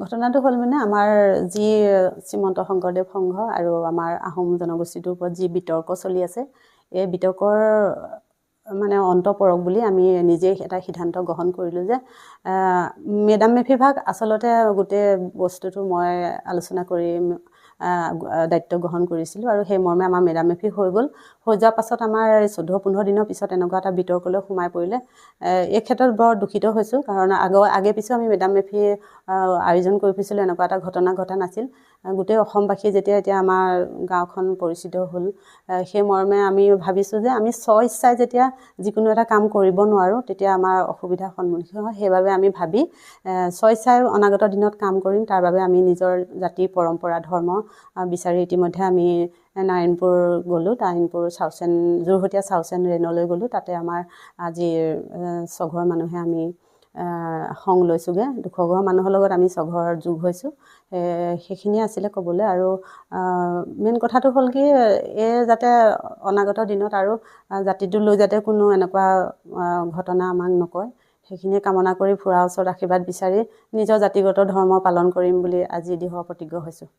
ঘটনাটো হ'ল মানে আমাৰ যি শ্ৰীমন্ত শংকৰদেৱ সংঘ আৰু আমাৰ আহোম জনগোষ্ঠীটোৰ ওপৰত যি বিতৰ্ক চলি আছে, এই বিতৰ্কৰ মানে অন্ত পৰক বুলি আমি নিজেই এটা সিদ্ধান্ত গ্ৰহণ কৰিলোঁ যে মেডাম মেফি ভাগ আচলতে গোটেই বস্তুটো মই আলোচনা কৰি দায়িত্ব গ্ৰহণ কৰিছিলোঁ আৰু সেই মৰ্মে আমাৰ মেডাম মেফি হৈ গ'ল। হৈ যোৱাৰ পাছত আমাৰ 14-15 দিনৰ পিছত এনেকুৱা এটা বিতৰ্কলৈ সোমাই পৰিলে। এই ক্ষেত্ৰত বৰ দুখিত হৈছোঁ, কাৰণ আগে পিছেও আমি মেডাম মেফি আয়োজন কৰি ফুৰিছিলোঁ, এনেকুৱা এটা ঘটনা ঘটা নাছিল। গোটেই অসমবাসী যেতিয়া এতিয়া আমাৰ গাঁওখন পৰিচিত হ'ল, সেই মৰ্মে আমি ভাবিছোঁ যে আমি ইচ্ছাই যেতিয়া যিকোনো এটা কাম কৰিব নোৱাৰোঁ তেতিয়া আমাৰ অসুবিধাৰ সন্মুখীন হয়। সেইবাবে আমি ভাবি ইচ্ছাই অনাগত দিনত কাম কৰিম। তাৰ বাবে আমি নিজৰ জাতি পৰম্পৰা ধৰ্ম বিচাৰি ইতিমধ্যে আমি নাৰায়ণপুৰ গ'লোঁ। নাৰায়ণপুৰ যোৰহতীয়া চাউচেন ৰেনলৈ গ'লোঁ। তাতে আমাৰ আজি 6 ঘৰ মানুহে আমি সং লৈছোঁগৈ। 200 ঘৰ মানুহৰ লগত আমি 6 ঘৰ যোগ হৈছোঁ। সেইখিনিয়ে আছিলে ক'বলৈ। আৰু মেইন কথাটো হ'ল কি, যাতে অনাগত দিনত আৰু জাতিটো লৈ যাতে কোনো এনেকুৱা ঘটনা আমাক নকয়, সেইখিনিয়ে কামনা কৰি ফুৰাৰ ওচৰত আশীৰ্বাদ বিচাৰি নিজৰ জাতিগত ধৰ্ম পালন কৰিম বুলি আজি দৃঢ় প্ৰতিজ্ঞ হৈছোঁ।